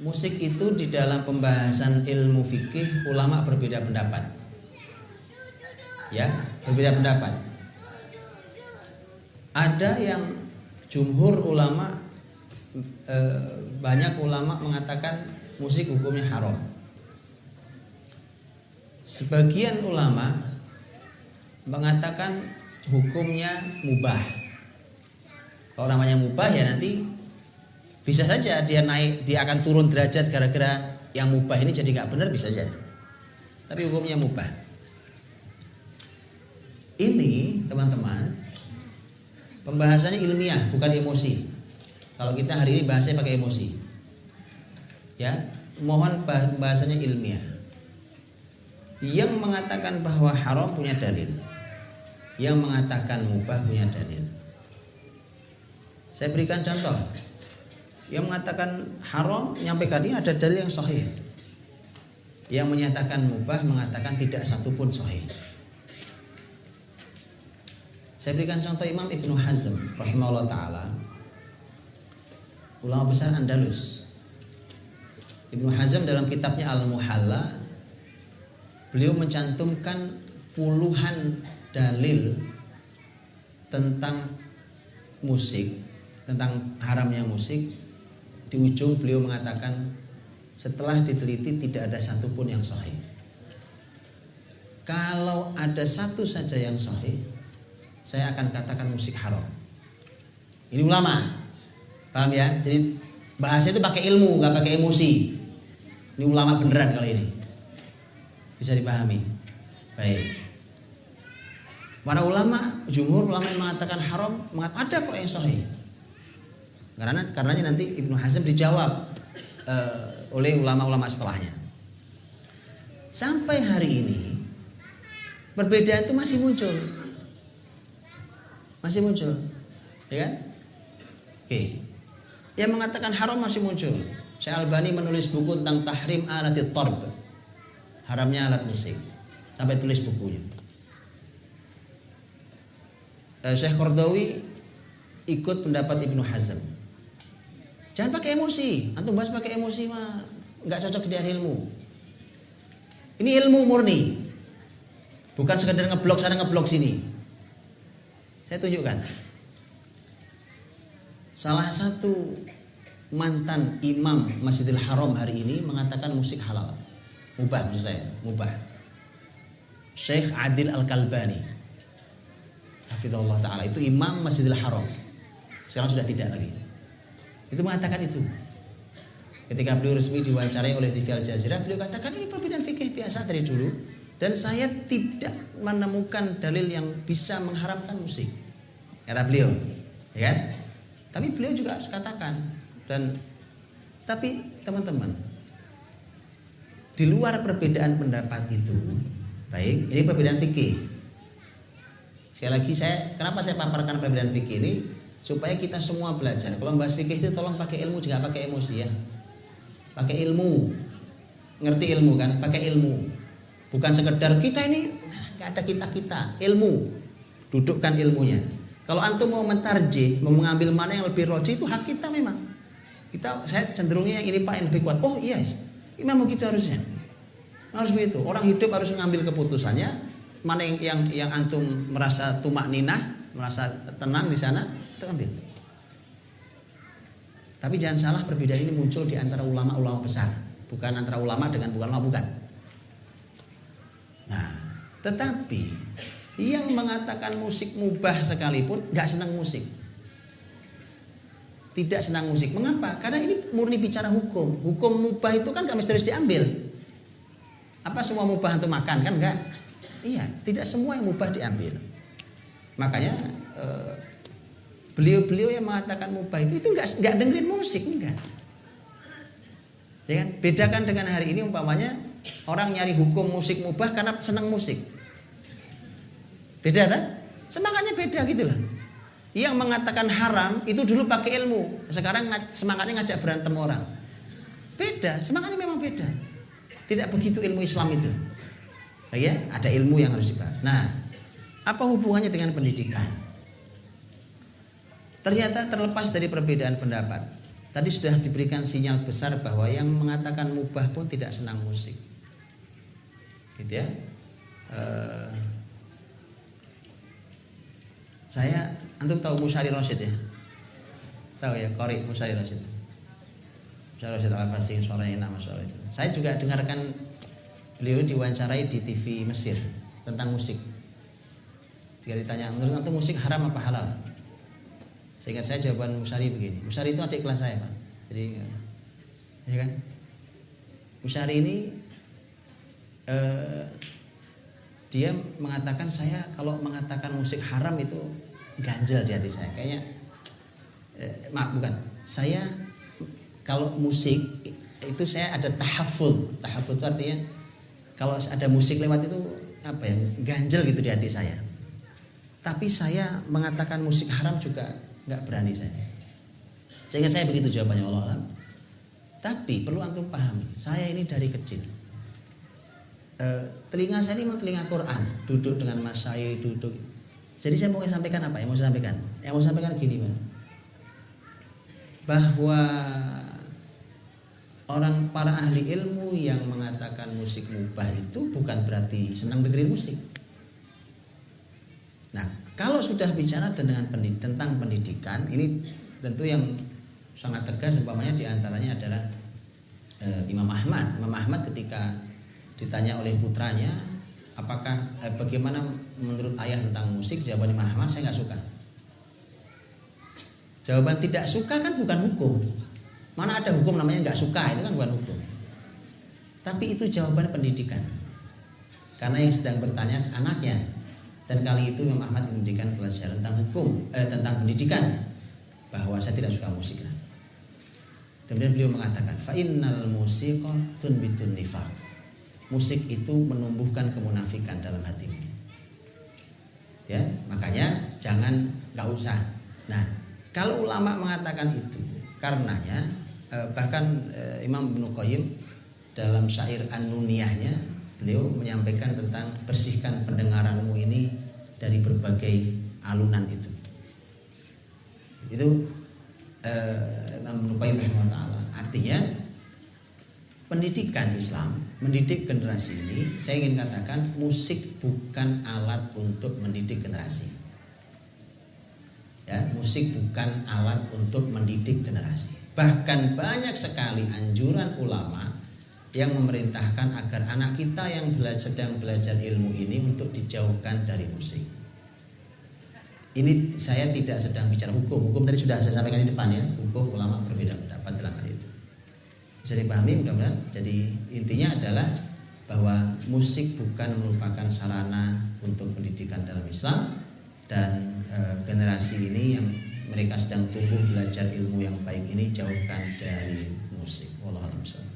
musik itu di dalam pembahasan ilmu fikih ulama berbeda pendapat. Ya, berbeda pendapat. Ada yang jumhur ulama, banyak ulama mengatakan musik hukumnya haram. Sebagian ulama mengatakan hukumnya mubah. Kalau namanya mubah ya nanti bisa saja dia naik, dia akan turun derajat gara-gara yang mubah ini jadi nggak benar, bisa saja. Tapi hukumnya mubah. Ini teman-teman pembahasannya ilmiah, bukan emosi. Kalau kita hari ini bahasanya pakai emosi, ya mohon bahasanya ilmiah. Yang mengatakan bahwa haram punya dalil, yang mengatakan mubah punya dalil. Saya berikan contoh. Yang mengatakan haram menyampaikan ini ada dalil yang sahih. Yang menyatakan mubah mengatakan tidak satu pun sahih. Saya berikan contoh Imam Ibnu Hazm rahimahullah ta'ala, ulama besar Andalus. Ibnu Hazm dalam kitabnya Al-Muhalla, beliau mencantumkan puluhan dalil tentang musik, tentang haramnya musik. Di ujung beliau mengatakan setelah diteliti tidak ada satupun yang sahih. Kalau ada satu saja yang sahih, saya akan katakan musik haram. Ini ulama, paham ya? Jadi bahasa itu pakai ilmu, nggak pakai emosi. Ini ulama beneran kalau ini, bisa dipahami. Baik. Para ulama, jumhur ulama yang mengatakan haram, ada kok yang sahih. Karenanya nanti Ibnu Hazm dijawab oleh ulama-ulama setelahnya. Sampai hari ini perbedaan itu masih muncul, ya kan? Oke. Yang mengatakan haram masih muncul. Syekh Albani menulis buku tentang tahrim alatit tarb, haramnya alat musik, sampai tulis bukunya. Syekh Qardawi ikut pendapat Ibnu Hazm. Jangan pakai emosi. Antum bahas pakai emosi mah nggak cocok di ilmu. Ini ilmu murni, bukan sekedar ngeblok sana ngeblok sini. Saya tunjukkan. Salah satu mantan imam Masjidil Haram hari ini mengatakan musik halal, mubah, maksud saya mubah. Syekh Adil Al-Kalbani, hafizahullah ta'ala, itu imam Masjidil Haram, sekarang sudah tidak lagi. Itu mengatakan itu. Ketika beliau resmi diwawancarai oleh TV Al Jazeera, beliau katakan ini perbedaan fikih biasa dari dulu dan saya tidak menemukan dalil yang bisa mengharamkan musik, kata beliau, ya kan? Tapi beliau juga harus katakan. Dan tapi teman-teman, di luar perbedaan pendapat itu, baik, ini perbedaan fikih. Sekali lagi kenapa saya paparkan perbedaan fikih ini? Supaya kita semua belajar. Kalau bahas fikih itu tolong pakai ilmu, jangan pakai emosi ya. Pakai ilmu, ngerti ilmu kan? Pakai ilmu, bukan sekedar kita ini nggak ada kita ilmu. Dudukkan ilmunya. Kalau antum mau mentarjih, mau mengambil mana yang lebih roji, itu hak kita memang. Saya cenderungnya yang ini pak yang lebih kuat. Oh yes, memang begitu harusnya. Harus begitu. Orang hidup harus mengambil keputusannya. Mana yang antum merasa tumak ninah, merasa tenang di sana, kita ambil. Tapi jangan salah, perbedaan ini muncul di antara ulama-ulama besar, bukan antara ulama dengan bukan ulama, bukan. Nah, tetapi yang mengatakan musik mubah sekalipun nggak senang musik, tidak senang musik. Mengapa? Karena ini murni bicara hukum. Hukum mubah itu kan nggak mesti harus diambil. Apa semua mubah untuk makan kan enggak? Iya, tidak semua yang mubah diambil. Makanya beliau-beliau yang mengatakan mubah itu nggak dengerin musik, enggak. Ya kan? Bedakan dengan hari ini umpamanya orang nyari hukum musik mubah karena senang musik. Beda kan? Semangatnya beda gitu loh. Yang mengatakan haram itu dulu pakai ilmu, sekarang semangatnya ngajak berantem orang. Beda, semangatnya memang beda. Tidak begitu ilmu Islam itu. Ya, ada ilmu yang harus dibahas. Nah, apa hubungannya dengan pendidikan? Ternyata terlepas dari perbedaan pendapat, Tadi sudah diberikan sinyal besar bahwa yang mengatakan mubah pun tidak senang musik, gitu ya. Saya, antum tahu Musyari Rasyid ya? Tahu ya, Qori Musyari Rasyid. Musyari Rasyid Al-Fasih, suaranya enak Mas itu. Saya juga dengarkan beliau diwawancarai di TV Mesir tentang musik. Jika ditanya, menurut antum musik haram apa halal? Seingat saya jawaban Musyari begini. Musyari itu adik kelas saya, Pak. Jadi, ya kan? Musyari ini dia mengatakan, saya kalau mengatakan musik haram itu ganjel di hati saya. Kayaknya maaf, bukan. Saya kalau musik itu saya ada tahaful. Tahaful itu artinya kalau ada musik lewat itu apa ya? Ganjel gitu di hati saya. Tapi saya mengatakan musik haram juga nggak berani saya. Sehingga saya begitu jawabannya, Allah alam. Tapi perlu antum pahami, saya ini dari kecil telinga saya ini memang telinga Quran, duduk dengan Mas Syai, duduk. Jadi saya mau sampaikan apa? Yang mau saya sampaikan? Yang mau saya sampaikan gini, Pak. Bahwa para ahli ilmu yang mengatakan musik mubah itu bukan berarti senang dengerin musik. Nah, kalau sudah bicara tentang pendidikan, ini tentu yang sangat tegas umpamanya diantaranya adalah Imam Ahmad. Imam Ahmad ketika ditanya oleh putranya, apakah bagaimana menurut ayah tentang musik, jawaban Imam Ahmad, saya nggak suka. Jawaban tidak suka kan bukan hukum. Mana ada hukum namanya nggak suka, itu kan bukan hukum. Tapi itu jawaban pendidikan. Karena yang sedang bertanya anaknya. Dan kali itu Imam Ahmad memberikan pelajaran tentang hukum, tentang pendidikan, bahwa saya tidak suka musik. Kemudian beliau mengatakan, fa innal musiqa tunbitun nifaq. Musik itu menumbuhkan kemunafikan dalam hatimu. Ya, makanya nggak usah. Nah, kalau ulama mengatakan itu, karenanya bahkan Imam Ibnu Qayyim dalam syair An-Nuniyahnya beliau menyampaikan tentang bersihkan pendengaranmu ini dari berbagai alunan itu. Itu Imam Ibnu Qayyim rahimahullah. Artinya pendidikan Islam, mendidik generasi ini, saya ingin katakan musik bukan alat untuk mendidik generasi. Ya, musik bukan alat untuk mendidik generasi. Bahkan banyak sekali anjuran ulama yang memerintahkan agar anak kita yang sedang belajar ilmu ini untuk dijauhkan dari musik. Ini saya tidak sedang bicara hukum. Hukum tadi sudah saya sampaikan di depan ya. Hukum ulama berbeda pendapat dalam hal itu. Bisa dipahami mudah-mudahan. Jadi intinya adalah bahwa musik bukan merupakan sarana untuk pendidikan dalam Islam, dan generasi ini yang mereka sedang tumbuh belajar ilmu yang baik ini jauhkan dari musik. Wallahu a'lam.